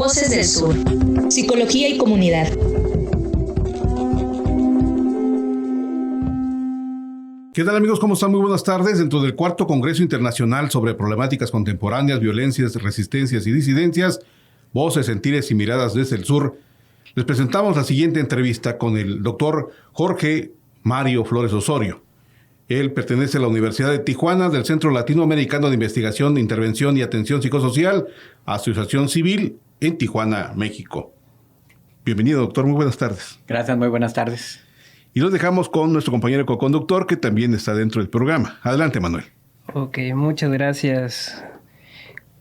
Voces del Sur. Psicología y comunidad. ¿Qué tal, amigos? ¿Cómo están? Muy buenas tardes. Dentro del cuarto Congreso Internacional sobre Problemáticas Contemporáneas, Violencias, Resistencias y Disidencias, Voces, Sentires y Miradas desde el Sur, les presentamos la siguiente entrevista con el doctor Jorge Mario Flores Osorio. Él pertenece a la Universidad de Tijuana, del Centro Latinoamericano de Investigación, Intervención y Atención Psicosocial, Asociación Civil, en Tijuana, México. Bienvenido, doctor. Muy buenas tardes. Gracias, muy buenas tardes. Y los dejamos con nuestro compañero coconductor, que también está dentro del programa. Adelante, Manuel. Ok, muchas gracias,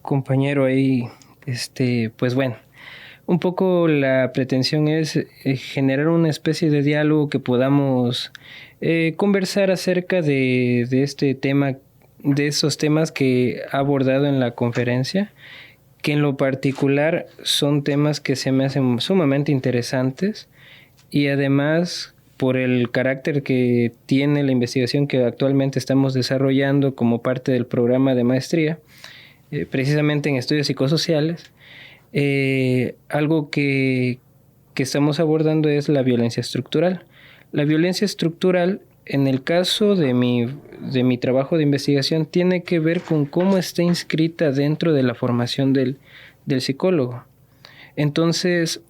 compañero ahí. Pues bueno, un poco la pretensión es generar una especie de diálogo que podamos conversar acerca de este tema, de esos temas que ha abordado en la conferencia, que en lo particular son temas que se me hacen sumamente interesantes y además por el carácter que tiene la investigación que actualmente estamos desarrollando como parte del programa de maestría, precisamente en estudios psicosociales, algo que estamos abordando es la violencia estructural. La violencia estructural, en el caso de mi trabajo de investigación, tiene que ver con cómo está inscrita dentro de la formación del psicólogo. Entonces,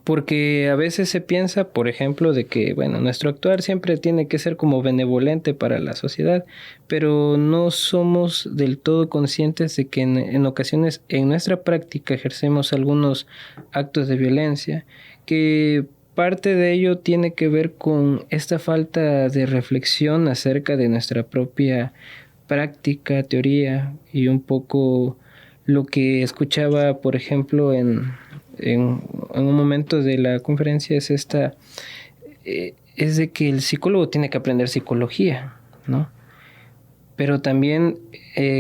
porque a veces se piensa, por ejemplo, de que, bueno, nuestro actuar siempre tiene que ser como benevolente para la sociedad, pero no somos del todo conscientes de que en ocasiones en nuestra práctica ejercemos algunos actos de violencia, que parte de ello tiene que ver con esta falta de reflexión acerca de nuestra propia práctica, teoría, y un poco lo que escuchaba, por ejemplo, en un momento de la conferencia es de que el psicólogo tiene que aprender psicología, ¿no? Pero también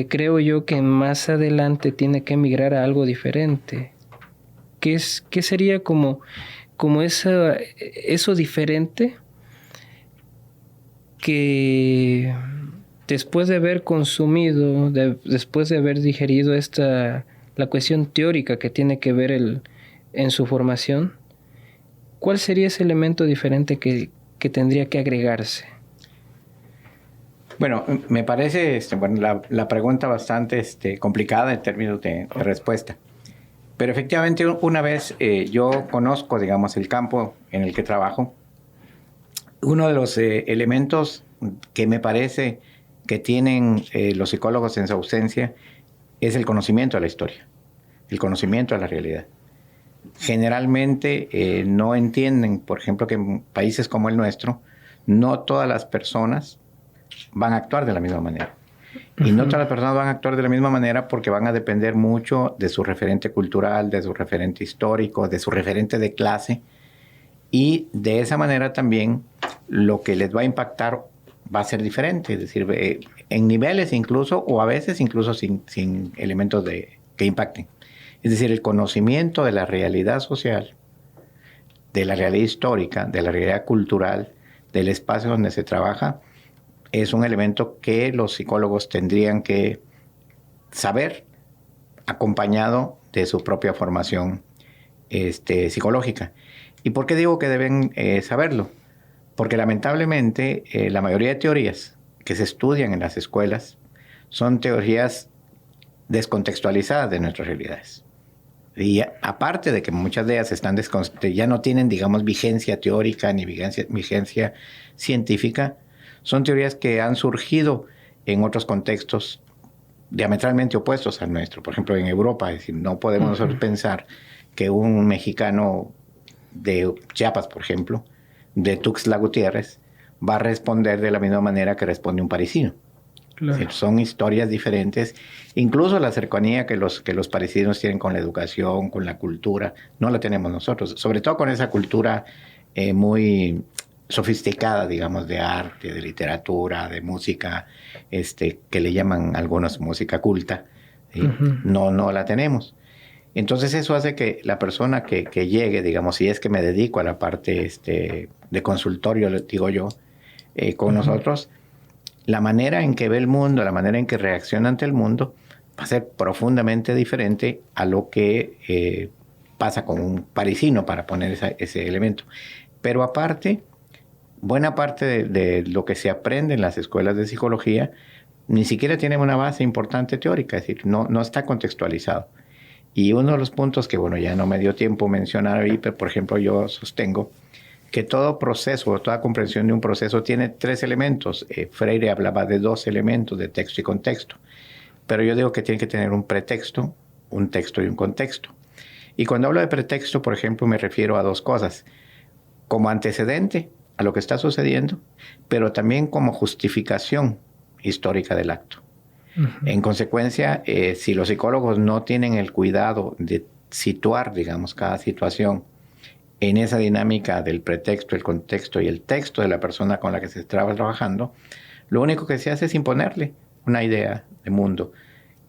creo yo que más adelante tiene que migrar a algo diferente. ¿Qué sería como eso diferente que después de haber consumido, después de haber digerido la cuestión teórica que tiene que ver en su formación, ¿cuál sería ese elemento diferente que tendría que agregarse? Bueno, me parece la pregunta bastante complicada en términos de respuesta. Pero efectivamente, una vez yo conozco, digamos, el campo en el que trabajo, uno de los elementos que me parece que tienen los psicólogos en su ausencia es el conocimiento de la historia, el conocimiento de la realidad. Generalmente no entienden, por ejemplo, que en países como el nuestro, no todas las personas van a actuar de la misma manera. Y no todas las personas van a actuar de la misma manera porque van a depender mucho de su referente cultural, de su referente histórico, de su referente de clase. Y de esa manera también lo que les va a impactar va a ser diferente. Es decir, en niveles incluso, o a veces incluso sin elementos que impacten. Es decir, el conocimiento de la realidad social, de la realidad histórica, de la realidad cultural, del espacio donde se trabaja, es un elemento que los psicólogos tendrían que saber, acompañado de su propia formación psicológica. ¿Y por qué digo que deben saberlo? Porque lamentablemente la mayoría de teorías que se estudian en las escuelas son teorías descontextualizadas de nuestras realidades. Y aparte de que muchas de ellas ya no tienen, digamos, vigencia teórica ni vigencia científica, son teorías que han surgido en otros contextos diametralmente opuestos al nuestro. Por ejemplo, en Europa, es decir, no podemos nosotros pensar que un mexicano de Chiapas, por ejemplo, de Tuxtla Gutiérrez, va a responder de la misma manera que responde un parisino. Claro. Es decir, son historias diferentes. Incluso la cercanía que los parisinos tienen con la educación, con la cultura, no la tenemos nosotros. Sobre todo con esa cultura muy sofisticada, digamos, de arte, de literatura, de música, que le llaman algunos música culta. ¿Sí? No la tenemos. Entonces eso hace que la persona que llegue, digamos, si es que me dedico a la parte de consultorio, digo yo, con nosotros, la manera en que ve el mundo, la manera en que reacciona ante el mundo, va a ser profundamente diferente a lo que pasa con un parisino, para poner ese elemento. Pero aparte, buena parte de lo que se aprende en las escuelas de psicología ni siquiera tiene una base importante teórica, es decir, no está contextualizado. Y uno de los puntos que, bueno, ya no me dio tiempo mencionar ahí, pero por ejemplo yo sostengo que todo proceso, o toda comprensión de un proceso tiene 3 elementos. Freire hablaba de 2 elementos, de texto y contexto. Pero yo digo que tiene que tener un pretexto, un texto y un contexto. Y cuando hablo de pretexto, por ejemplo, me refiero a 2 cosas. Como antecedente a lo que está sucediendo, pero también como justificación histórica del acto. En consecuencia, si los psicólogos no tienen el cuidado de situar, digamos, cada situación en esa dinámica del pretexto, el contexto y el texto de la persona con la que se estaba trabajando, lo único que se hace es imponerle una idea de mundo.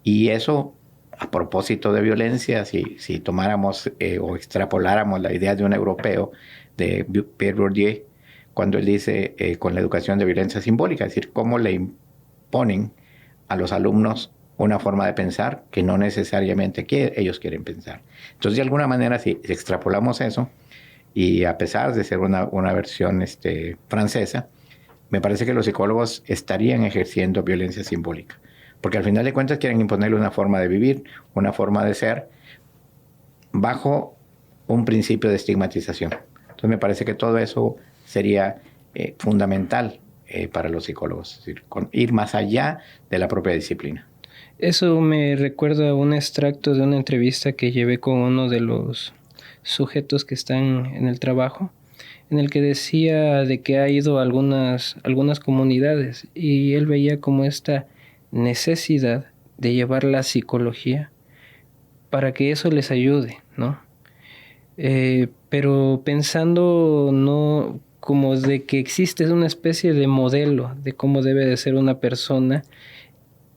Y eso, a propósito de violencia, si tomáramos o extrapoláramos la idea de un europeo, de Pierre Bourdieu, cuando él dice con la educación de violencia simbólica, es decir, cómo le imponen a los alumnos una forma de pensar que no necesariamente ellos quieren pensar. Entonces, de alguna manera, si extrapolamos eso, y a pesar de ser una versión francesa, me parece que los psicólogos estarían ejerciendo violencia simbólica. Porque al final de cuentas quieren imponerle una forma de vivir, una forma de ser, bajo un principio de estigmatización. Entonces me parece que todo eso sería fundamental para los psicólogos, es decir, ir más allá de la propia disciplina. Eso me recuerda a un extracto de una entrevista que llevé con uno de los sujetos que están en el trabajo, en el que decía de que ha ido a algunas comunidades y él veía como esta necesidad de llevar la psicología para que eso les ayude, ¿no? Pero pensando no como de que existe una especie de modelo de cómo debe de ser una persona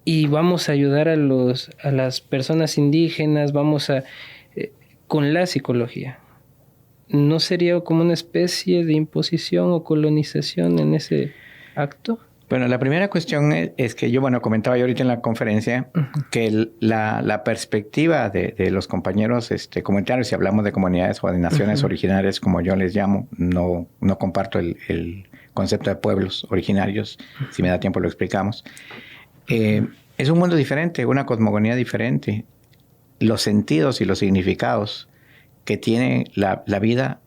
y vamos a ayudar a las personas indígenas, vamos a con la psicología. ¿No sería como una especie de imposición o colonización en ese acto? Bueno, la primera cuestión es que yo, comentaba yo ahorita en la conferencia que la perspectiva de los compañeros comunitarios, si hablamos de comunidades o de naciones originarias, como yo les llamo, no comparto el concepto de pueblos originarios, si me da tiempo lo explicamos. Es un mundo diferente, una cosmogonía diferente. Los sentidos y los significados que tiene la vida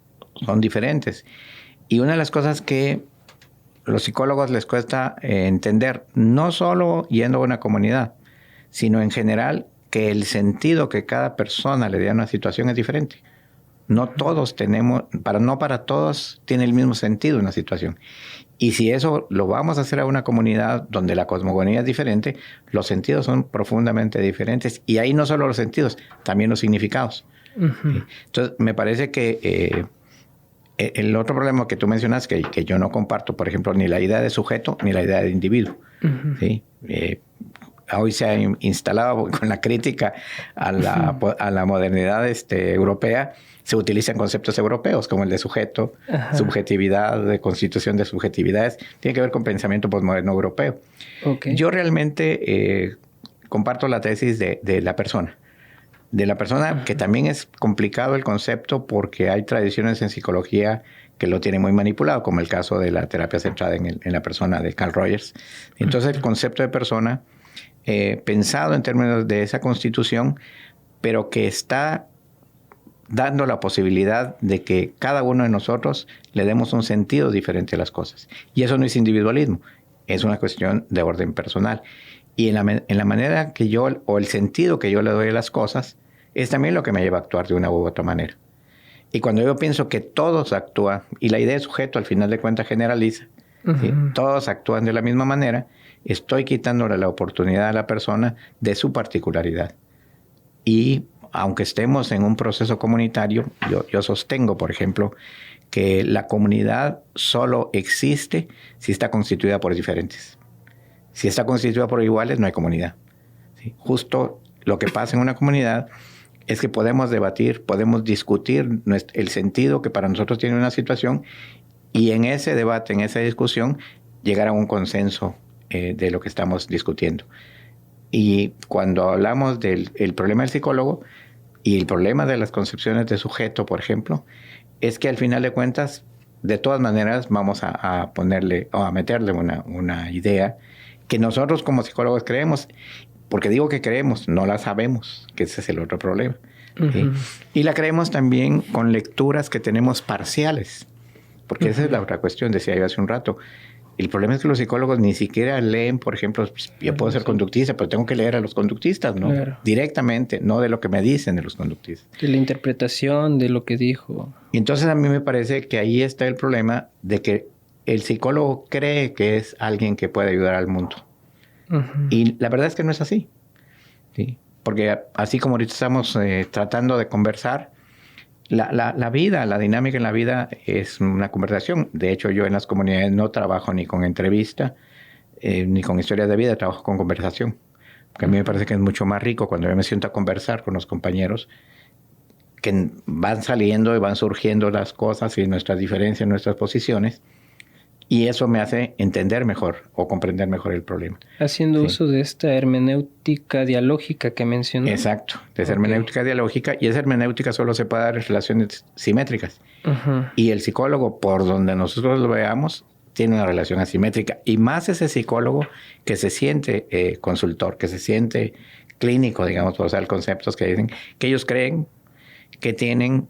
son diferentes. Y una de las cosas que los psicólogos les cuesta entender, no solo yendo a una comunidad, sino en general, que el sentido que cada persona le da a una situación es diferente. No todos tenemos, no para todos tiene el mismo sentido una situación. Y si eso lo vamos a hacer a una comunidad donde la cosmogonía es diferente, los sentidos son profundamente diferentes. Y ahí no solo los sentidos, también los significados. Entonces, me parece que el otro problema que tú mencionas, que yo no comparto, por ejemplo, ni la idea de sujeto ni la idea de individuo. ¿Sí? Hoy se ha instalado con la crítica a la modernidad europea, se utilizan conceptos europeos como el de sujeto, subjetividad, de constitución de subjetividades. Tiene que ver con pensamiento postmoderno europeo. Okay. Yo realmente comparto la tesis de la persona. De la persona, que también es complicado el concepto porque hay tradiciones en psicología que lo tienen muy manipulado, como el caso de la terapia centrada en la persona de Carl Rogers. Entonces, el concepto de persona, pensado en términos de esa constitución, pero que está dando la posibilidad de que cada uno de nosotros le demos un sentido diferente a las cosas. Y eso no es individualismo, es una cuestión de orden personal. Y en la manera que yo, o el sentido que yo le doy a las cosas, es también lo que me lleva a actuar de una u otra manera. Y cuando yo pienso que todos actúan, y la idea de sujeto al final de cuentas generaliza, ¿sí? Todos actúan de la misma manera, estoy quitándole la oportunidad a la persona de su particularidad. Y aunque estemos en un proceso comunitario, yo sostengo, por ejemplo, que la comunidad solo existe si está constituida por diferentes. Si está constituida por iguales, no hay comunidad. ¿Sí? Justo lo que pasa en una comunidad es que podemos debatir, podemos discutir el sentido que para nosotros tiene una situación y en ese debate, en esa discusión, llegar a un consenso de lo que estamos discutiendo. Y cuando hablamos del problema del psicólogo, Y el problema de las concepciones de sujeto, por ejemplo, es que al final de cuentas, de todas maneras, vamos a ponerle o a meterle una idea que nosotros como psicólogos creemos. Porque digo que creemos, no la sabemos, que ese es el otro problema. ¿Sí? Y la creemos también con lecturas que tenemos parciales. Porque esa es la otra cuestión, decía yo hace un rato. El problema es que los psicólogos ni siquiera leen, por ejemplo, yo puedo ser conductista, pero tengo que leer a los conductistas, ¿no? Claro. Directamente, no de lo que me dicen de los conductistas. De la interpretación de lo que dijo. Y entonces a mí me parece que ahí está el problema de que el psicólogo cree que es alguien que puede ayudar al mundo. Y la verdad es que no es así. ¿Sí? Porque así como ahorita estamos tratando de conversar, la vida, la dinámica en la vida es una conversación. De hecho, yo en las comunidades no trabajo ni con entrevista, ni con historias de vida, trabajo con conversación. Porque a mí me parece que es mucho más rico cuando yo me siento a conversar con los compañeros, que van saliendo y van surgiendo las cosas y nuestras diferencias, nuestras posiciones. Y eso me hace entender mejor o comprender mejor el problema. Haciendo uso de esta hermenéutica dialógica que mencionó. Exacto, de esa hermenéutica dialógica. Y esa hermenéutica solo se puede dar en relaciones simétricas. Y el psicólogo, por donde nosotros lo veamos, tiene una relación asimétrica. Y más ese psicólogo que se siente consultor, que se siente clínico, digamos, por usar conceptos que dicen, que ellos creen que tienen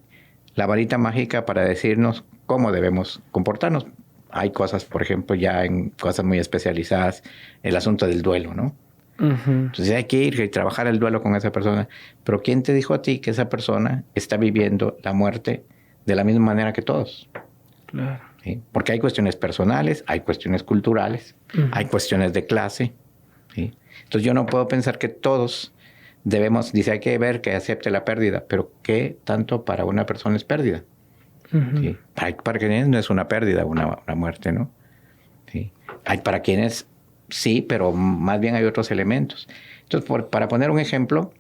la varita mágica para decirnos cómo debemos comportarnos. Hay cosas, por ejemplo, ya en cosas muy especializadas, el asunto del duelo, ¿no? Entonces hay que ir y trabajar el duelo con esa persona. Pero ¿quién te dijo a ti que esa persona está viviendo la muerte de la misma manera que todos? Claro. ¿Sí? Porque hay cuestiones personales, hay cuestiones culturales, hay cuestiones de clase. ¿Sí? Entonces yo no puedo pensar que todos debemos, dice, hay que ver que acepte la pérdida, pero ¿qué tanto para una persona es pérdida? ¿Sí? Para quienes no es una pérdida, una muerte, ¿no? ¿Sí? Hay para quienes sí, pero más bien hay otros elementos. Entonces, para poner un ejemplo,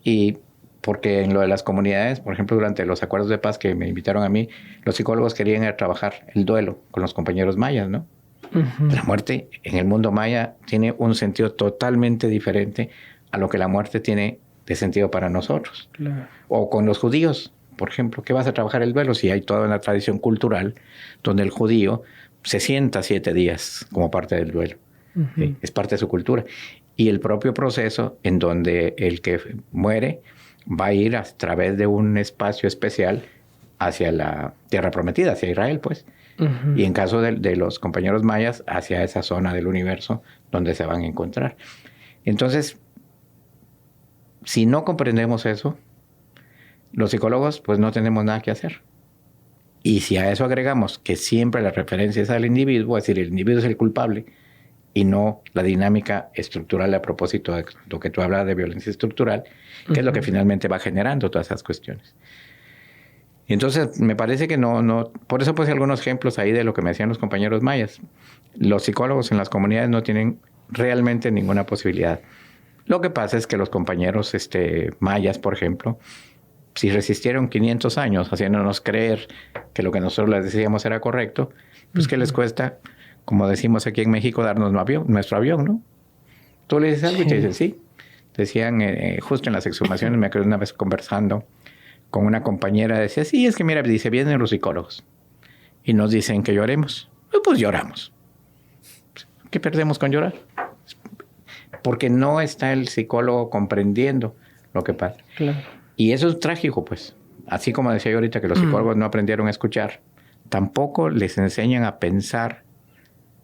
y porque en lo de las comunidades, por ejemplo, durante los acuerdos de paz que me invitaron a mí, los psicólogos querían ir a trabajar el duelo con los compañeros mayas, ¿no? La muerte en el mundo maya tiene un sentido totalmente diferente a lo que la muerte tiene de sentido para nosotros. Claro. O con los judíos. Por ejemplo, ¿qué vas a trabajar el duelo? Si hay toda una tradición cultural donde el judío se sienta 7 días como parte del duelo. ¿Sí? Es parte de su cultura. Y el propio proceso en donde el que muere va a ir a través de un espacio especial hacia la tierra prometida, hacia Israel, pues. Y en caso de los compañeros mayas, hacia esa zona del universo donde se van a encontrar. Entonces, si no comprendemos eso, los psicólogos pues no tenemos nada que hacer. Y si a eso agregamos que siempre la referencia es al individuo, es decir, el individuo es el culpable y no la dinámica estructural a propósito de lo que tú hablas de violencia estructural, que es lo que finalmente va generando todas esas cuestiones. Y entonces me parece que no, por eso puse algunos ejemplos ahí de lo que me decían los compañeros mayas. Los psicólogos en las comunidades no tienen realmente ninguna posibilidad. Lo que pasa es que los compañeros mayas, por ejemplo, si resistieron 500 años haciéndonos creer que lo que nosotros les decíamos era correcto, pues ¿qué les cuesta, como decimos aquí en México, darnos nuestro avión, ¿no? Tú le dices algo y te dicen sí. Decían, justo en las exhumaciones, me acuerdo una vez conversando con una compañera, decía, sí, es que mira, dice, vienen los psicólogos y nos dicen que lloremos. Pues lloramos. ¿Qué perdemos con llorar? Porque no está el psicólogo comprendiendo lo que pasa. Claro. Y eso es trágico, pues. Así como decía yo ahorita que los psicólogos no aprendieron a escuchar, tampoco les enseñan a pensar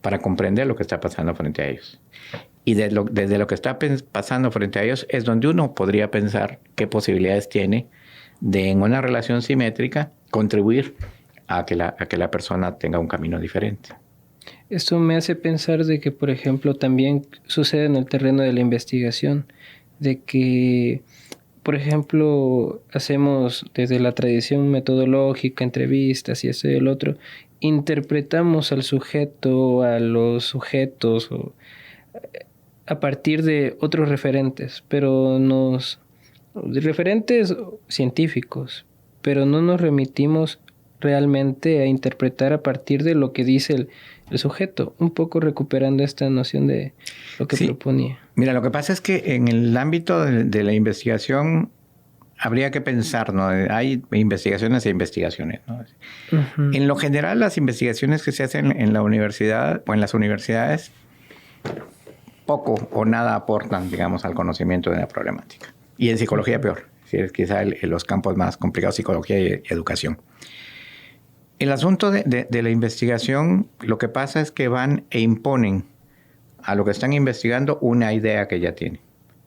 para comprender lo que está pasando frente a ellos. Y desde lo que está pasando frente a ellos es donde uno podría pensar qué posibilidades tiene de, en una relación simétrica, contribuir a que la persona tenga un camino diferente. Esto me hace pensar de que, por ejemplo, también sucede en el terreno de la investigación, de que, por ejemplo, hacemos desde la tradición metodológica, entrevistas y eso y el otro, interpretamos al sujeto, a los sujetos, a partir de otros referentes, pero referentes científicos, pero no nos remitimos realmente a interpretar a partir de lo que dice el sujeto, un poco recuperando esta noción de lo que proponía. Mira, lo que pasa es que en el ámbito de la investigación habría que pensar, ¿no? Hay investigaciones e investigaciones, ¿no? Uh-huh. En lo general, las investigaciones que se hacen en la universidad o en las universidades poco o nada aportan, digamos, al conocimiento de la problemática. Y en psicología peor. Es quizá los campos más complicados, psicología y educación. El asunto de la investigación, lo que pasa es que van e imponen a lo que están investigando una idea que ya tienen.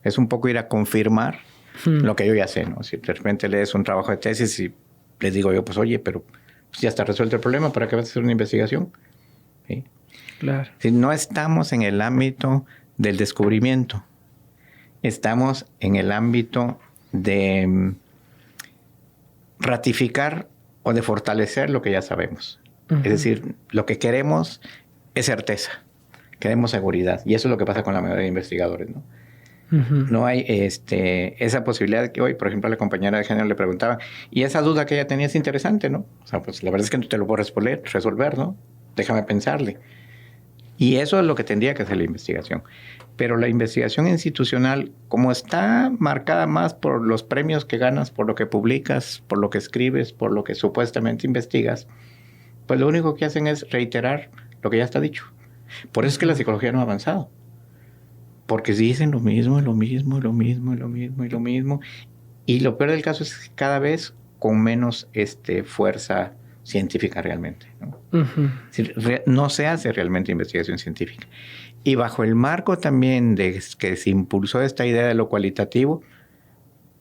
Es un poco ir a confirmar lo que yo ya sé, ¿no? Si de repente lees un trabajo de tesis y les digo yo, pues oye, pero pues ya está resuelto el problema, ¿para qué vas a hacer una investigación? ¿Sí? Claro. Si no estamos en el ámbito del descubrimiento, estamos en el ámbito de ratificar o de fortalecer lo que ya sabemos. Uh-huh. Es decir, lo que queremos es certeza, queremos seguridad. Y eso es lo que pasa con la mayoría de investigadores, ¿no? Uh-huh. No hay esa posibilidad que hoy, por ejemplo, a la compañera de género le preguntaba, y esa duda que ella tenía es interesante, ¿no? O sea, pues la verdad es que no te lo puedo resolver, ¿no? Déjame pensarle. Y eso es lo que tendría que hacer la investigación. Pero la investigación institucional, como está marcada más por los premios que ganas, por lo que publicas, por lo que escribes, por lo que supuestamente investigas, pues lo único que hacen es reiterar lo que ya está dicho. Por eso es que la psicología no ha avanzado. Porque dicen lo mismo. Y lo peor del caso es que cada vez con menos fuerza científica realmente, ¿no? Uh-huh. Es decir, no se hace realmente investigación científica. Y bajo el marco también de que se impulsó esta idea de lo cualitativo,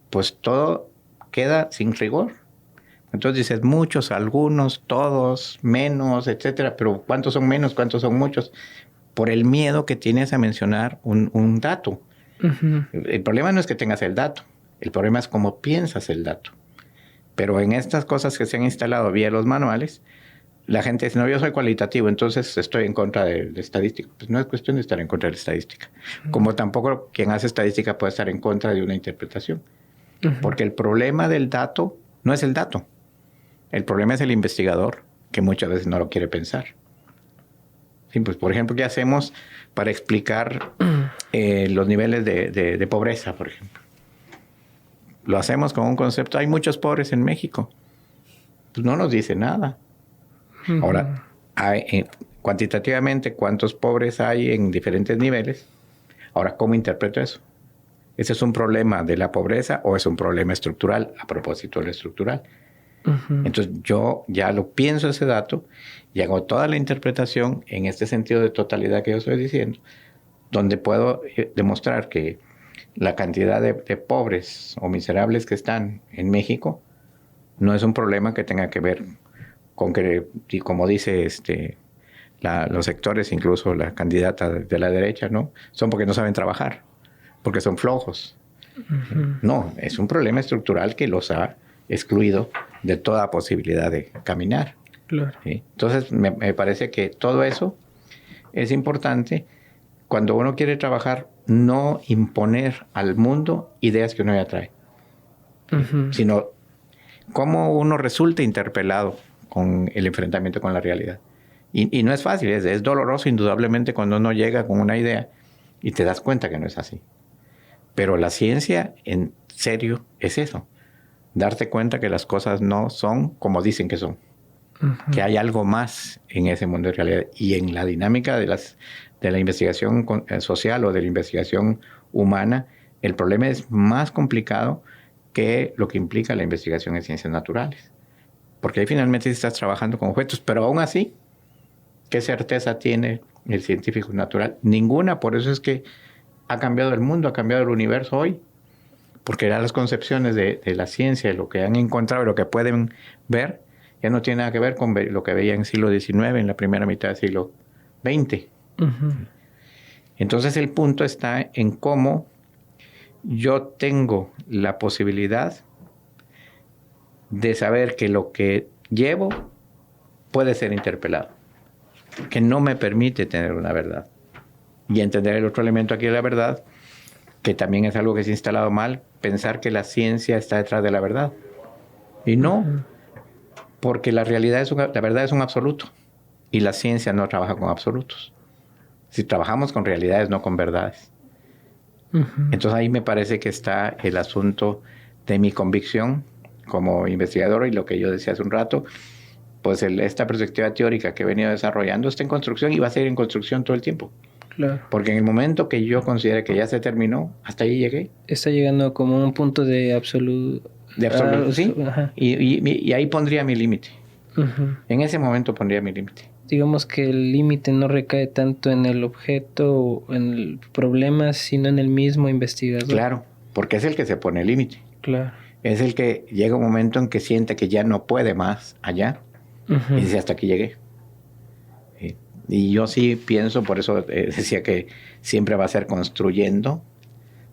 pues todo queda sin rigor. Entonces dices muchos, algunos, todos, menos, etcétera. Pero ¿cuántos son menos? ¿Cuántos son muchos? Por el miedo que tienes a mencionar un dato. Uh-huh. El problema no es que tengas el dato. El problema es cómo piensas el dato. Pero en estas cosas que se han instalado vía los manuales, la gente dice, no, yo soy cualitativo, entonces estoy en contra de estadística. Pues no es cuestión de estar en contra de la estadística. Uh-huh. Como tampoco quien hace estadística puede estar en contra de una interpretación. Uh-huh. Porque el problema del dato no es el dato. El problema es el investigador, que muchas veces no lo quiere pensar. Sí, pues, por ejemplo, ¿qué hacemos para explicar los niveles de pobreza, por ejemplo? Lo hacemos con un concepto, hay muchos pobres en México. Pues no nos dice nada. Uh-huh. Ahora, cuantitativamente, ¿cuántos pobres hay en diferentes niveles? Ahora, ¿cómo interpreto eso? ¿Ese es un problema de la pobreza o es un problema estructural a propósito de lo estructural? Uh-huh. Entonces, yo ya lo pienso ese dato y hago toda la interpretación en este sentido de totalidad que yo estoy diciendo, donde puedo demostrar que la cantidad de pobres o miserables que están en México no es un problema que tenga que ver con que, y como dice los sectores, incluso la candidata de la derecha, ¿no? Son porque no saben trabajar, porque son flojos. Uh-huh. No, es un problema estructural que los ha excluido de toda posibilidad de caminar. Claro. ¿Sí? Entonces, me parece que todo eso es importante cuando uno quiere trabajar, no imponer al mundo ideas que uno ya trae, uh-huh, sino cómo uno resulta interpelado con el enfrentamiento con la realidad. Y no es fácil, es doloroso indudablemente cuando uno llega con una idea y te das cuenta que no es así. Pero la ciencia, en serio, es eso. Darte cuenta que las cosas no son como dicen que son. Uh-huh. Que hay algo más en ese mundo de realidad. Y en la dinámica de la investigación social o de la investigación humana, el problema es más complicado que lo que implica la investigación en ciencias naturales. Porque ahí finalmente estás trabajando con objetos, pero aún así, ¿qué certeza tiene el científico natural? Ninguna. Por eso es que ha cambiado el mundo, ha cambiado el universo hoy. Porque ya las concepciones de la ciencia, de lo que han encontrado, de lo que pueden ver, ya no tiene nada que ver con lo que veían en el siglo XIX, en la primera mitad del siglo XX. Uh-huh. Entonces el punto está en cómo yo tengo la posibilidad de saber que lo que llevo puede ser interpelado, que no me permite tener una verdad. Y entender el otro elemento aquí de la verdad, que también es algo que se ha instalado mal, pensar que la ciencia está detrás de la verdad. Y no, porque la verdad es un absoluto, y la ciencia no trabaja con absolutos. Si trabajamos con realidades, no con verdades. Uh-huh. Entonces ahí me parece que está el asunto de mi convicción como investigador y lo que yo decía hace un rato, pues esta perspectiva teórica que he venido desarrollando está en construcción y va a seguir en construcción todo el tiempo. Claro. Porque en el momento que yo considere que ya se terminó, hasta ahí llegué. Está llegando como un punto de absoluto. De absoluto, sí. Ajá. Y ahí pondría mi límite. Uh-huh. En ese momento pondría mi límite. Digamos que el límite no recae tanto en el objeto o en el problema, sino en el mismo investigador. Claro, porque es el que se pone el límite. Claro. Es el que llega un momento en que siente que ya no puede más allá. Uh-huh. Y dice, hasta aquí llegué. Y yo sí pienso, por eso decía que siempre va a ser construyendo,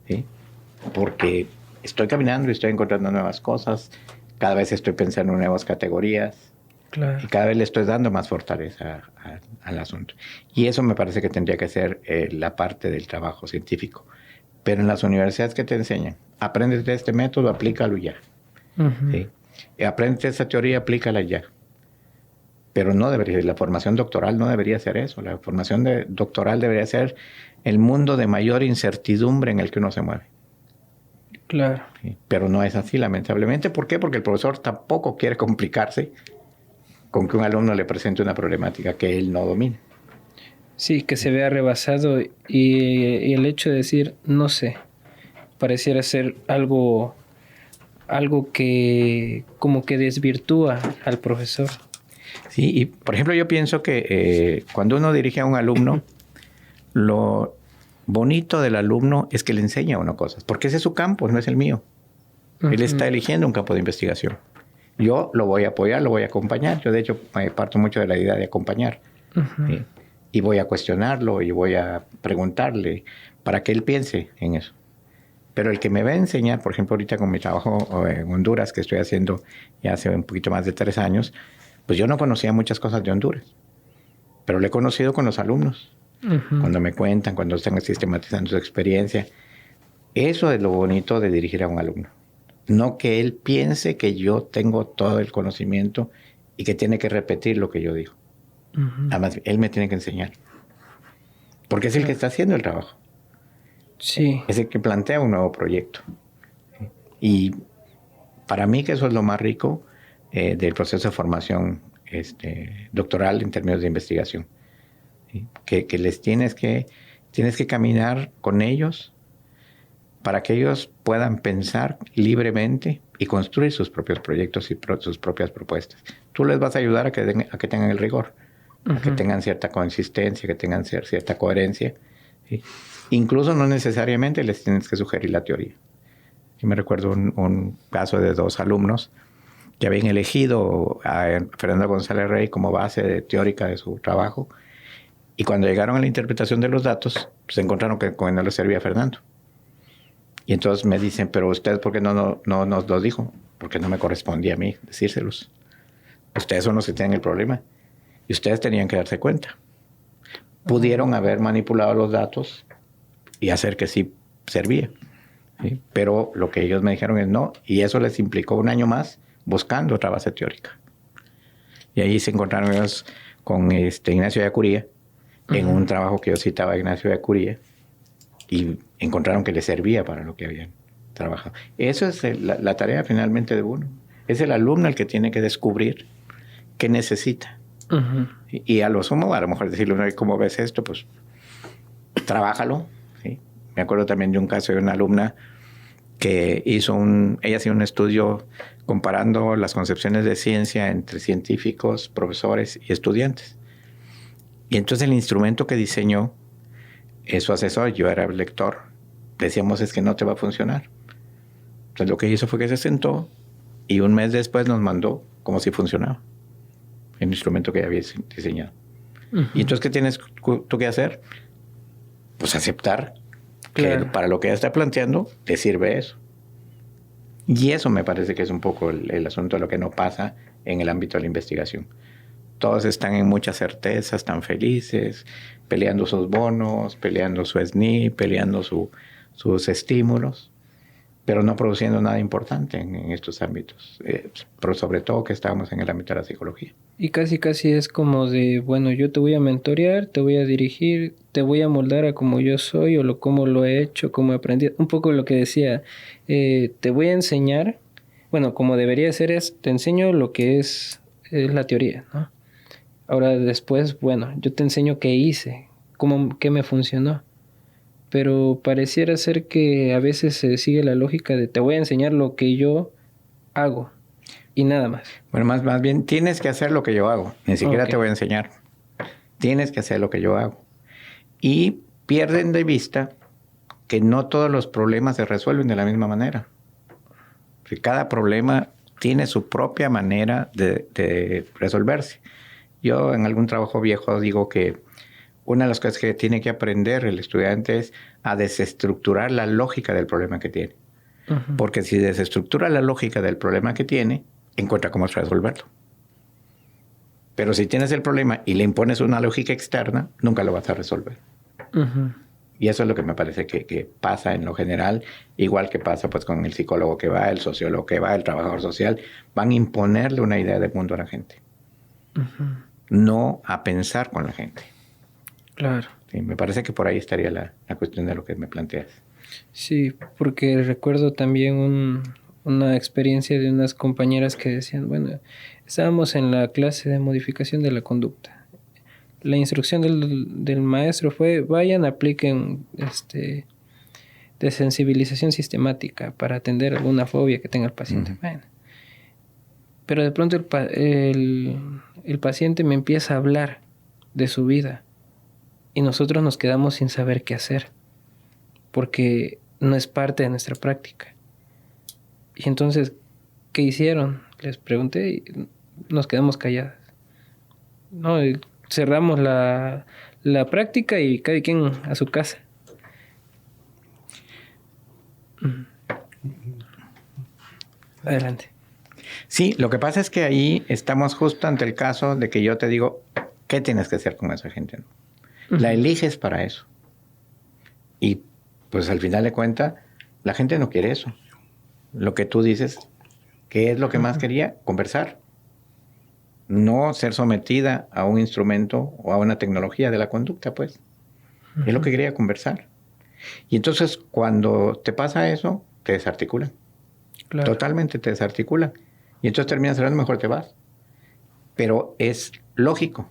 ¿sí? Porque estoy caminando y estoy encontrando nuevas cosas, cada vez estoy pensando en nuevas categorías, Claro. y cada vez le estoy dando más fortaleza al asunto. Y eso me parece que tendría que ser la parte del trabajo científico. Pero en las universidades que te enseñan, apréndete este método, aplícalo ya. Uh-huh. ¿Sí? Apréndete esta teoría, aplícala ya. Pero no debería, la formación doctoral no debería ser eso. La formación doctoral debería ser el mundo de mayor incertidumbre en el que uno se mueve. Claro. ¿Sí? Pero no es así, lamentablemente. ¿Por qué? Porque el profesor tampoco quiere complicarse con que un alumno le presente una problemática que él no domine. Sí, que se vea rebasado y el hecho de decir, no sé, pareciera ser algo que como que desvirtúa al profesor. Sí, y por ejemplo yo pienso que cuando uno dirige a un alumno, lo bonito del alumno es que le enseña a uno cosas, porque ese es su campo, no es el mío. Uh-huh. Él está eligiendo un campo de investigación. Yo lo voy a apoyar, lo voy a acompañar. Yo de hecho parto mucho de la idea de acompañar. Uh-huh. ¿Sí? Y voy a cuestionarlo y voy a preguntarle para que él piense en eso. Pero el que me va a enseñar, por ejemplo ahorita con mi trabajo en Honduras, que estoy haciendo ya hace un poquito más de 3 años, pues yo no conocía muchas cosas de Honduras, pero lo he conocido con los alumnos. Uh-huh. Cuando me cuentan, cuando están sistematizando su experiencia. Eso es lo bonito de dirigir a un alumno. No que él piense que yo tengo todo el conocimiento y que tiene que repetir lo que yo digo. Uh-huh. Además, él me tiene que enseñar. Porque es el que está haciendo el trabajo. Sí. Es el que plantea un nuevo proyecto. Y para mí que eso es lo más rico del proceso de formación doctoral en términos de investigación. ¿Sí? Que les tienes que caminar con ellos para que ellos puedan pensar libremente y construir sus propios proyectos y sus propias propuestas. Tú les vas a ayudar a que tengan el rigor, uh-huh. a que tengan cierta consistencia, que tengan cierta coherencia. ¿Sí? Incluso no necesariamente les tienes que sugerir la teoría. Yo me recuerdo un caso de 2 alumnos que habían elegido a Fernando González Rey como base teórica de su trabajo, y cuando llegaron a la interpretación de los datos, se encontraron que no les servía a Fernando. Y entonces me dicen, pero usted, ¿por qué no nos lo dijo? Porque no me correspondía a mí decírselos. Ustedes son los que tienen el problema. Y ustedes tenían que darse cuenta. Pudieron haber manipulado los datos y hacer que sí servía. ¿Sí? Pero lo que ellos me dijeron es no. Y eso les implicó 1 año más buscando otra base teórica. Y ahí se encontraron ellos con Ignacio de Acuría, uh-huh. en un trabajo que yo citaba a Ignacio de Acuría, y encontraron que les servía para lo que habían trabajado. Eso es la tarea finalmente de uno. Es el alumno el que tiene que descubrir qué necesita. Uh-huh. Y a lo sumo, a lo mejor decirle, ¿cómo ves esto? Pues trabájalo. ¿Sí? Me acuerdo también de un caso de una alumna que ella hacía un estudio comparando las concepciones de ciencia entre científicos, profesores y estudiantes. Y entonces el instrumento que diseñó su asesor, yo era el lector, decíamos es que no te va a funcionar. Entonces lo que hizo fue que se sentó y 1 mes después nos mandó como si funcionaba el instrumento que había diseñado. Uh-huh. Y entonces, ¿qué tienes tú que hacer? Pues aceptar que para lo que ella está planteando te sirve eso. Y eso me parece que es un poco el asunto de lo que no pasa en el ámbito de la investigación. Todos están en muchas certezas, están felices, peleando sus bonos, peleando su SNI, peleando sus estímulos. pero no produciendo nada importante en estos ámbitos, pero sobre todo que estamos en el ámbito de la psicología. Y casi es como de, bueno, yo te voy a mentorear, te voy a dirigir, te voy a moldar a como yo soy o cómo lo he hecho, cómo he aprendido. Un poco lo que decía, te voy a enseñar, bueno, como debería ser te enseño lo que es la teoría, ¿no? Ahora después, bueno, yo te enseño qué hice, qué me funcionó. Pero pareciera ser que a veces se sigue la lógica de te voy a enseñar lo que yo hago y nada más. Bueno, más bien tienes que hacer lo que yo hago. Ni siquiera te voy a enseñar. Tienes que hacer lo que yo hago. Y pierden de vista que no todos los problemas se resuelven de la misma manera. Que cada problema tiene su propia manera de resolverse. Yo en algún trabajo viejo digo que una de las cosas que tiene que aprender el estudiante es a desestructurar la lógica del problema que tiene. Uh-huh. Porque si desestructura la lógica del problema que tiene, encuentra cómo resolverlo. Pero si tienes el problema y le impones una lógica externa, nunca lo vas a resolver. Uh-huh. Y eso es lo que me parece que pasa en lo general, igual que pasa pues con el psicólogo que va, el sociólogo que va, el trabajador social, van a imponerle una idea de mundo a la gente. Uh-huh. No a pensar con la gente. Claro. Sí, me parece que por ahí estaría la cuestión de lo que me planteas. Sí, porque recuerdo también una experiencia de unas compañeras que decían, bueno, estábamos en la clase de modificación de la conducta. La instrucción del maestro fue, vayan, apliquen desensibilización sistemática para atender alguna fobia que tenga el paciente. Uh-huh. Bueno. Pero de pronto el paciente me empieza a hablar de su vida. Y nosotros nos quedamos sin saber qué hacer, porque no es parte de nuestra práctica. Y entonces, ¿qué hicieron? Les pregunté y nos quedamos calladas. No, cerramos la práctica y cada quien a su casa. Adelante. Sí, lo que pasa es que ahí estamos justo ante el caso de que yo te digo, ¿qué tienes que hacer con esa gente? La eliges para eso. Y pues al final de cuentas, la gente no quiere eso. Lo que tú dices, ¿qué es lo que más quería? Conversar. No ser sometida a un instrumento o a una tecnología de la conducta, pues. Es lo que quería, conversar. Y entonces, cuando te pasa eso, te desarticulan. Claro. Totalmente te desarticulan. Y entonces terminas hablando, mejor te vas. Pero es lógico.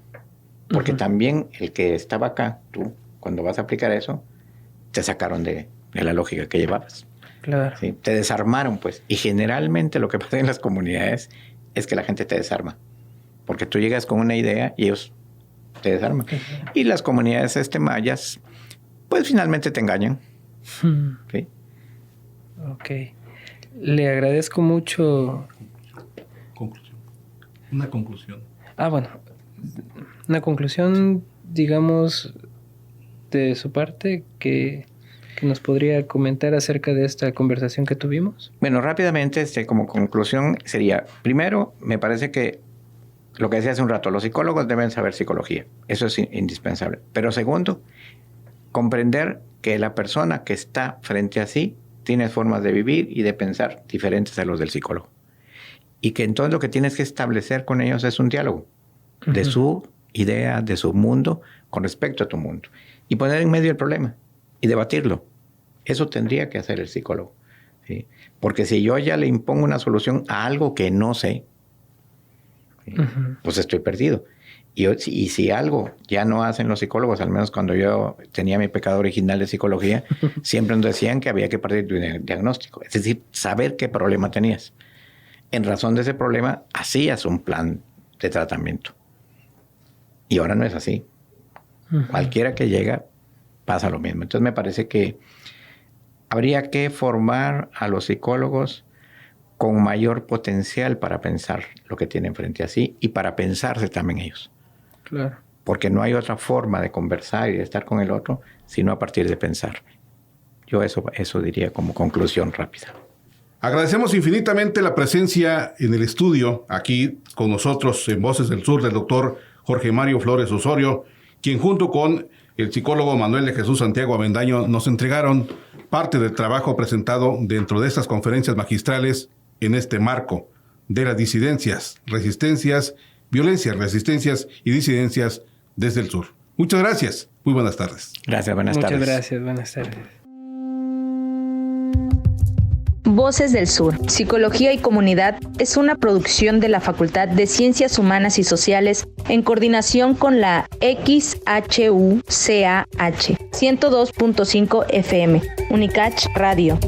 Porque también el que estaba acá, tú, cuando vas a aplicar eso, te sacaron de la lógica que llevabas. Claro. ¿Sí? Te desarmaron, pues. Y generalmente lo que pasa en las comunidades es que la gente te desarma. Porque tú llegas con una idea y ellos te desarman. Uh-huh. Y las comunidades mayas, pues finalmente te engañan. ¿Sí? Ok. Le agradezco mucho. Conclusión. Una conclusión. Bueno. Una conclusión, digamos, de su parte que nos podría comentar acerca de esta conversación que tuvimos. Bueno, rápidamente, como conclusión sería, primero, me parece que lo que decía hace un rato, los psicólogos deben saber psicología. Eso es indispensable. Pero segundo, comprender que la persona que está frente a sí tiene formas de vivir y de pensar diferentes a los del psicólogo. Y que entonces lo que tienes que establecer con ellos es un diálogo de su idea, de su mundo, con respecto a tu mundo. Y poner en medio el problema y debatirlo. Eso tendría que hacer el psicólogo. ¿Sí? Porque si yo ya le impongo una solución a algo que no sé, ¿sí? Pues estoy perdido. Y si algo ya no hacen los psicólogos, al menos cuando yo tenía mi pecado original de psicología, siempre nos decían que había que partir de un diagnóstico. Es decir, saber qué problema tenías. En razón de ese problema, hacías un plan de tratamiento. Y ahora no es así. Cualquiera que llega, pasa lo mismo. Entonces me parece que habría que formar a los psicólogos con mayor potencial para pensar lo que tienen frente a sí y para pensarse también ellos. Claro. Porque no hay otra forma de conversar y de estar con el otro sino a partir de pensar. Yo eso diría como conclusión rápida. Agradecemos infinitamente la presencia en el estudio, aquí con nosotros en Voces del Sur, del doctor Jorge Mario Flores Osorio, quien junto con el psicólogo Manuel de Jesús Santiago Avendaño nos entregaron parte del trabajo presentado dentro de estas conferencias magistrales en este marco de las disidencias, resistencias, violencias, resistencias y disidencias desde el sur. Muchas gracias. Muy buenas tardes. Gracias, buenas tardes. Muchas gracias, buenas tardes. Voces del Sur, Psicología y Comunidad es una producción de la Facultad de Ciencias Humanas y Sociales en coordinación con la XHUCAH 102.5 FM, Unicach Radio.